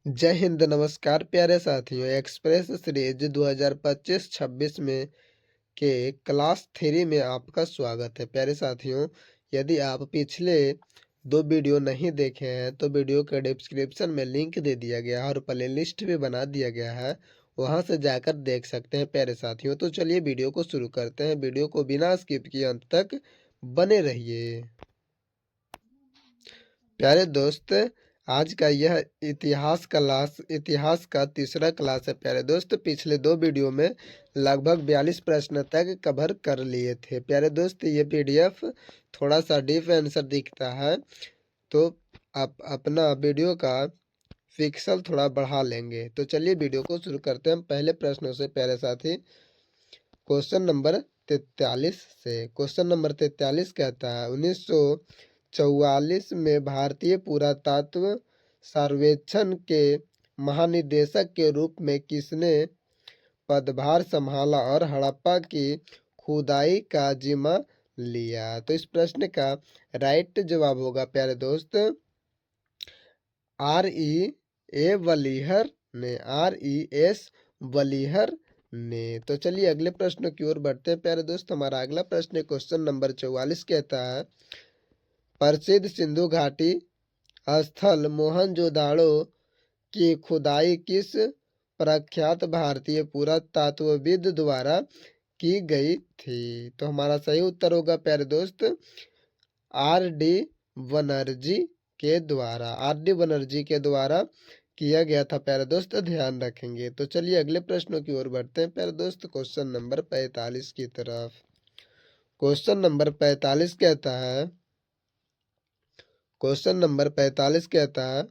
जय हिंद, नमस्कार प्यारे साथियों। एक्सप्रेस सीरीज 2025-26 में के क्लास 3 में आपका स्वागत है। प्यारे साथियों, यदि आप पिछले 2 वीडियो नहीं देखे हैं तो वीडियो के डिस्क्रिप्शन में लिंक दे दिया गया है और प्ले लिस्ट भी बना दिया गया है, वहां से जाकर देख सकते हैं। प्यारे साथियों, तो चलिए वीडियो को शुरू करते हैं। वीडियो को बिना स्किप किए अंत तक बने रहिए। प्यारे दोस्त, आज का यह इतिहास का तीसरा क्लास है। प्यारे दोस्त, पिछले 2 वीडियो में लगभग 42 प्रश्न तक कवर कर लिए थे। प्यारे दोस्त, ये पीडीएफ थोड़ा सा डीप आंसर दिखता है, तो आप अपना वीडियो का पिक्सल थोड़ा बढ़ा लेंगे। तो चलिए वीडियो को शुरू करते हैं पहले प्रश्नों से। प्यारे साथी, क्वेश्चन नंबर 43 से। क्वेश्चन नंबर 43 कहता है, 1944 में भारतीय पुरातत्व सर्वेक्षण के महानिदेशक के रूप में किसने पदभार संभाला और हड़प्पा की खुदाई का जिम्मा लिया? तो इस प्रश्न का राइट जवाब होगा प्यारे दोस्त RES वलीहर ने। तो चलिए अगले प्रश्न की ओर बढ़ते हैं। प्यारे दोस्त, हमारा अगला प्रश्न क्वेश्चन नंबर 44 कहता है, प्रसिद्ध सिंधु घाटी स्थल मोहनजोदाड़ो की खुदाई किस प्रख्यात भारतीय पुरातत्वविद द्वारा की गई थी? तो हमारा सही उत्तर होगा प्यारे दोस्त RD बनर्जी के द्वारा किया गया था। प्यारे दोस्त ध्यान रखेंगे। तो चलिए अगले प्रश्नों की ओर बढ़ते हैं। प्यारे दोस्त, क्वेश्चन नंबर 45 की तरफ। क्वेश्चन नंबर 45 कहता है,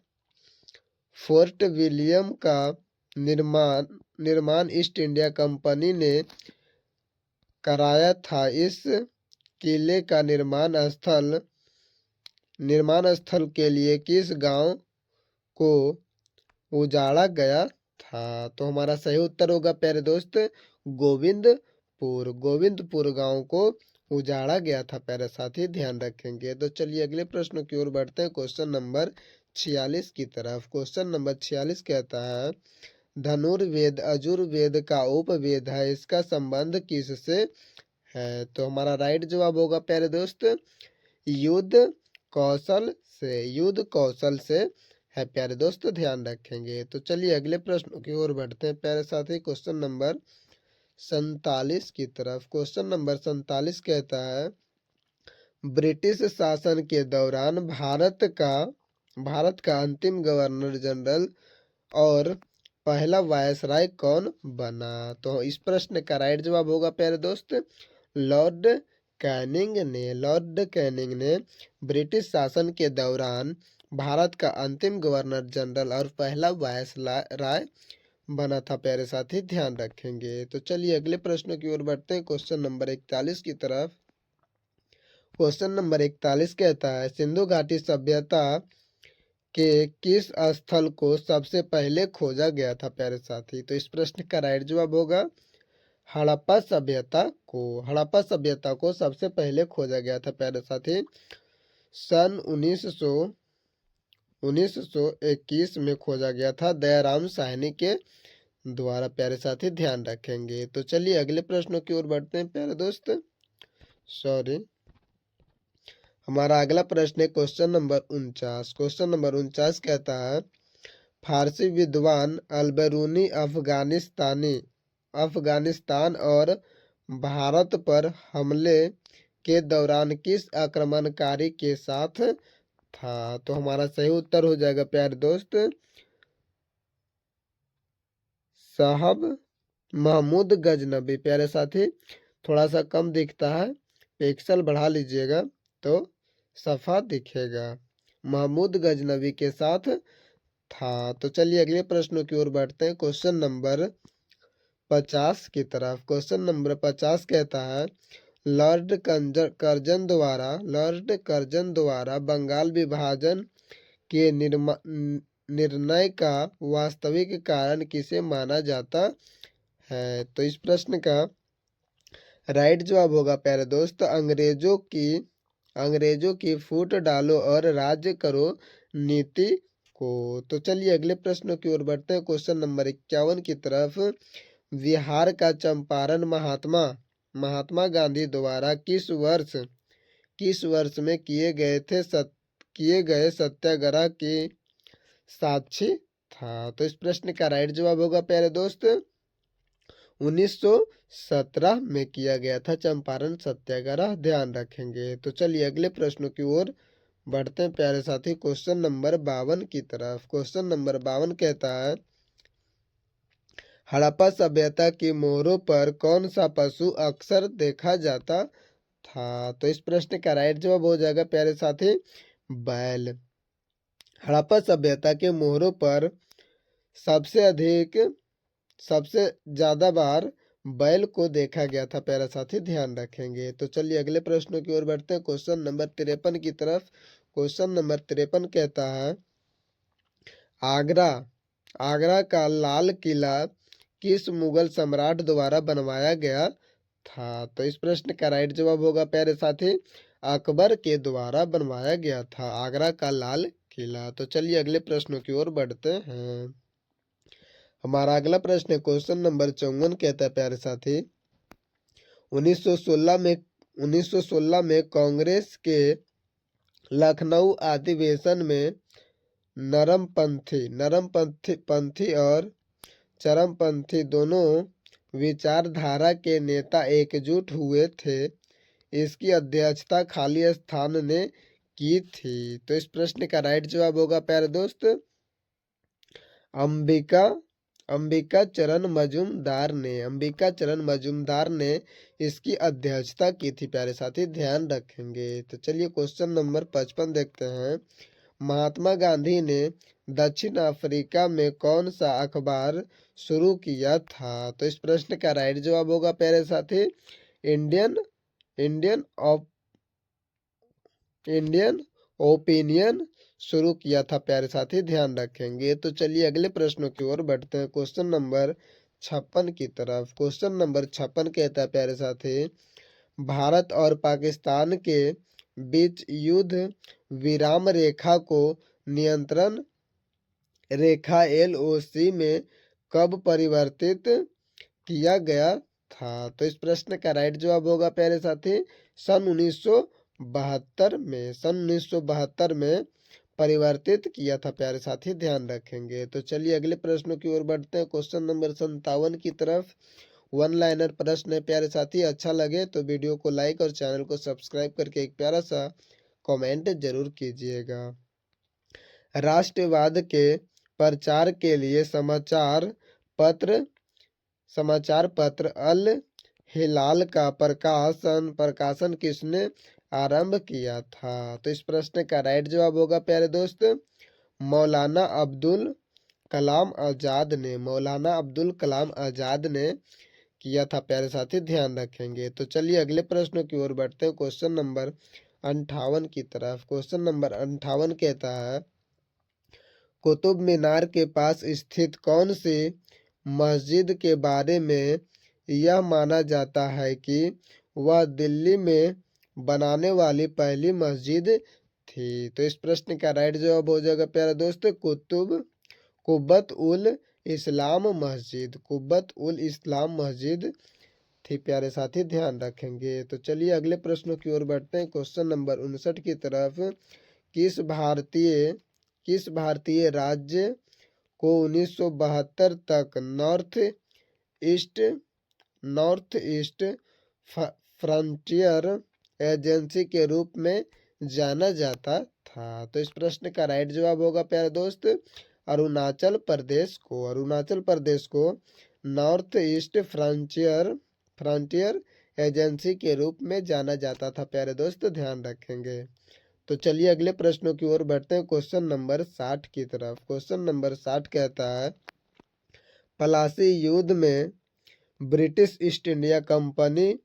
फोर्ट विलियम का निर्माण ईस्ट इंडिया कंपनी ने कराया था। इस किले का निर्माण स्थल के लिए किस गांव को उजाड़ा गया था? तो हमारा सही उत्तर होगा प्यारे दोस्त गोविंदपुर गांव को उजाड़ा गया था। प्यारे साथी ध्यान रखेंगे। तो चलिए अगले प्रश्न की ओर बढ़ते हैं, क्वेश्चन नंबर 46 की तरफ। क्वेश्चन नंबर 46 कहता है, धनुर्वेद अजुर्वेद का उपवेद है, इसका संबंध किससे है? तो हमारा राइट जवाब होगा प्यारे दोस्त युद्ध कौशल से है। प्यारे दोस्त ध्यान रखेंगे। तो चलिए अगले प्रश्न की ओर बढ़ते हैं। प्यारे साथी, क्वेश्चन नंबर 47 की तरफ। क्वेश्चन नंबर 47 कहता है, ब्रिटिश शासन के दौरान भारत का अंतिम गवर्नर जनरल और पहला वायसराय कौन बना? तो इस प्रश्न का राइट जवाब होगा प्यारे दोस्त लॉर्ड कैनिंग ने ब्रिटिश शासन के दौरान भारत का अंतिम गवर्नर जनरल और पहला वायसराय बना था। प्यारे साथी ध्यान रखेंगे। तो चलिए अगले प्रश्न की ओर बढ़ते हैं, क्वेश्चन नंबर 41 की तरफ। क्वेश्चन नंबर 41 कहता है, सिंधु घाटी सभ्यता के किस स्थल को सबसे पहले खोजा गया था? प्यारे साथी, तो इस प्रश्न का राइट जवाब होगा हड़प्पा सभ्यता को सबसे पहले खोजा गया था। प्यारे साथी, सन 1921 में खोजा गया था दयाराम साहनी के द्वारा। प्यारे साथी ध्यान रखेंगे। तो चलिए अगले प्रश्नों की ओर बढ़ते हैं। प्यारे दोस्त हमारा अगला प्रश्न है क्वेश्चन नंबर 49। क्वेश्चन नंबर 49 कहता है, फारसी विद्वान अलबरूनी अफगानिस्तान और भारत पर हमले के दौरान किस आक्रमणकारी के साथ था? तो हमारा सही उत्तर हो जाएगा प्यारे दोस्त साहब महमूद गजनबी। प्यारे साथी, थोड़ा सा कम दिखता है, पिक्सल बढ़ा लीजिएगा तो सफा दिखेगा। महमूद गजनबी के साथ था। तो चलिए अगले प्रश्नों की ओर बढ़ते हैं, क्वेश्चन नंबर 50 की तरफ। क्वेश्चन नंबर 50 कहता है, लॉर्ड कर्जन द्वारा बंगाल विभाजन के निर्णय का वास्तविक कारण किसे माना जाता है? तो इस प्रश्न का राइट जवाब होगा प्यारे दोस्त अंग्रेजों की फूट डालो और राज्य करो नीति को। तो चलिए अगले प्रश्नों की ओर बढ़ते हैं। क्वेश्चन नंबर 51 की तरफ। बिहार का चंपारण महात्मा गांधी द्वारा किस वर्ष में किए गए सत्याग्रह की साक्षी था। तो इस प्रश्न का राइट जवाब होगा प्यारे दोस्त 1917 में किया गया था चंपारण सत्याग्रह, ध्यान रखेंगे। तो चलिए अगले प्रश्नों की ओर बढ़ते हैं प्यारे साथी। क्वेश्चन नंबर 52 की तरफ। क्वेश्चन नंबर 52 कहता है हड़प्पा सभ्यता की मोहरों पर कौन सा पशु अक्सर देखा जाता था। तो इस प्रश्न का राइट जवाब हो जाएगा प्यारे साथी बैल। हड़प्पा सभ्यता के मोहरों पर सबसे ज्यादा बार बैल को देखा गया था प्यारा साथी, ध्यान रखेंगे। तो चलिए अगले प्रश्नों की ओर बढ़ते हैं। क्वेश्चन नंबर 53 की तरफ। क्वेश्चन नंबर 53 कहता है आगरा का लाल किला किस मुगल सम्राट द्वारा बनवाया गया था। तो इस प्रश्न का राइट जवाब होगा प्यारे साथी अकबर के द्वारा बनवाया गया था आगरा का लाल किला। तो चलिए अगले प्रश्नों की ओर बढ़ते हैं। हमारा अगला प्रश्न है क्वेश्चन नंबर 54 कहता है प्यारे साथी 1916 में कांग्रेस के लखनऊ अधिवेशन में नरमपंथी और चरमपंथी दोनों विचारधारा के नेता एकजुट हुए थे। इसकी अध्यक्षता खालिस्तान ने की थी। तो इस प्रश्न का राइट जवाब होगा प्यारे दोस्त अंबिका चरण मजूमदार ने इसकी अध्यक्षता की थी प्यारे साथी, ध्यान रखेंगे। तो चलिए क्वेश्चन नंबर 55 देखते हैं। महात्मा गांधी ने दक्षिण अफ्रीका में कौन सा अखबार शुरू किया था। तो इस प्रश्न का राइट जवाब होगा प्यारे साथी इंडियन ओपिनियन शुरू किया था प्यारे साथी, ध्यान रखेंगे। तो चलिए अगले प्रश्नों की ओर बढ़ते हैं। क्वेश्चन नंबर 56 की तरफ। क्वेश्चन नंबर 56 कहता है प्यारे साथी भारत और पाकिस्तान के बीच युद्ध विराम रेखा को नियंत्रण रेखा LOC में कब परिवर्तित किया गया था। तो इस प्रश्न का राइट जवाब होगा प्यारे साथी सन 1972 में परिवर्तित किया था प्यारे साथी, ध्यान रखेंगे। तो चलिए अगले प्रश्नों की ओर बढ़ते हैं। क्वेश्चन नंबर 57 की तरफ। वन लाइनर प्रश्न है प्यारे साथी, अच्छा लगे तो वीडियो को लाइक और चैनल को सब्सक्राइब करके एक प्यारा सा कमेंट जरूर कीजिएगा। राष्ट्रवाद के प्रचार के लिए समाचार पत्र अल हिलाल का प्रकाशन किसने आरंभ किया था। तो इस प्रश्न का राइट जवाब होगा प्यारे दोस्त मौलाना अब्दुल कलाम आजाद ने किया था प्यारे साथी, ध्यान रखेंगे। तो चलिए अगले प्रश्नों की ओर बढ़ते हैं। क्वेश्चन नंबर 58 की तरफ। क्वेश्चन नंबर 58 कहता है कुतुब मीनार के पास स्थित कौन सी मस्जिद के बारे में यह माना जाता है कि वह दिल्ली में बनाने वाली पहली मस्जिद थी। तो इस प्रश्न का राइट जवाब हो जाएगा प्यारा दोस्त कुब्बत उल इस्लाम मस्जिद थी प्यारे साथी, ध्यान रखेंगे। तो चलिए अगले प्रश्नों की ओर बढ़ते हैं। क्वेश्चन नंबर 59 की तरफ किस भारतीय राज्य को 1972 तक नॉर्थ ईस्ट फ्रंटियर एजेंसी के रूप में जाना जाता था। तो इस प्रश्न का राइट जवाब होगा प्यारे दोस्त अरुणाचल प्रदेश को नॉर्थ ईस्ट फ्रंटियर एजेंसी के रूप में जाना जाता था प्यारे दोस्त, ध्यान रखेंगे। तो चलिए अगले प्रश्नों की ओर बढ़ते हैं। क्वेश्चन नंबर 60 की तरफ। क्वेश्चन नंबर 60 कहता है प्लासी युद्ध में ब्रिटिश ईस्ट इंडिया कंपनी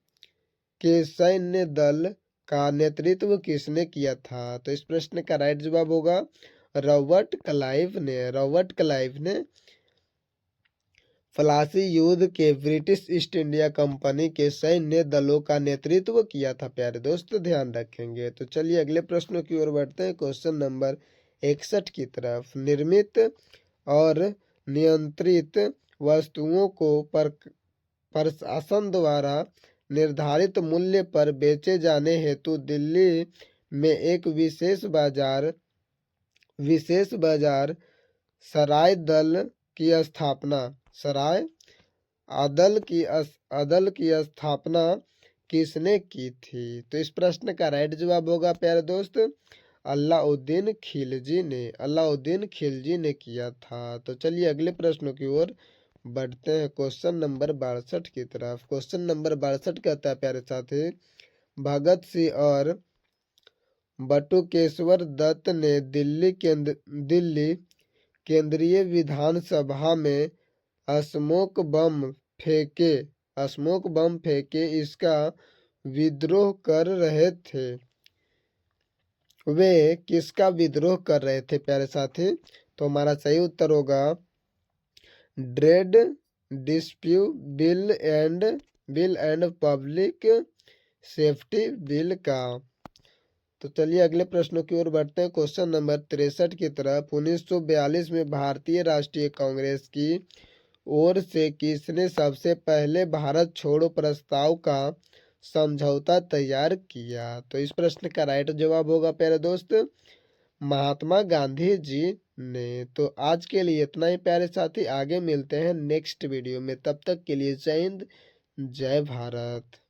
के सैन्य दल का नेतृत्व किसने किया था। तो इस प्रश्न का राइट जवाब होगा रॉबर्ट क्लाइव ने प्लासी युद्ध के ब्रिटिश ईस्ट इंडिया कंपनी के सैन्य दलों का नेतृत्व किया था प्यारे दोस्त, ध्यान रखेंगे। तो चलिए अगले प्रश्नों की ओर बढ़ते हैं। क्वेश्चन नंबर 61 की तरफ। निर्मित और नियंत्रित वस्तुओं को प्रशासन द्वारा निर्धारित मूल्य पर बेचे जाने हेतु दिल्ली में एक विशेष बाजार सराय दल की स्थापना सराय अदल की स्थापना किसने की थी? तो इस प्रश्न का राइट जवाब होगा प्यारे दोस्त अलाउद्दीन खिलजी ने किया था। तो चलिए अगले प्रश्नों की ओर बढ़ते हैं। क्वेश्चन नंबर 62 की तरफ। क्वेश्चन नंबर 62 कहता है प्यारे साथी, भगत सिंह और बटुकेश्वर दत्त ने दिल्ली केंद्रीय विधानसभा में स्मोक बम फेंके इसका विद्रोह कर रहे थे। वे किसका विद्रोह कर रहे थे प्यारे साथी? तो हमारा सही उत्तर होगा dread dispute bill and public safety bill का। तो चलिए अगले प्रश्नों की ओर बढ़ते हैं। क्वेश्चन नंबर 63 की तरफ। 1942 में भारतीय राष्ट्रीय कांग्रेस की ओर से किसने सबसे पहले भारत छोड़ो प्रस्ताव का समझौता तैयार किया? तो इस प्रश्न का राइट जवाब होगा प्यारे दोस्त महात्मा गांधी जी ने। तो आज के लिए इतना ही प्यारे साथी, आगे मिलते हैं नेक्स्ट वीडियो में। तब तक के लिए जय हिंद, जय भारत।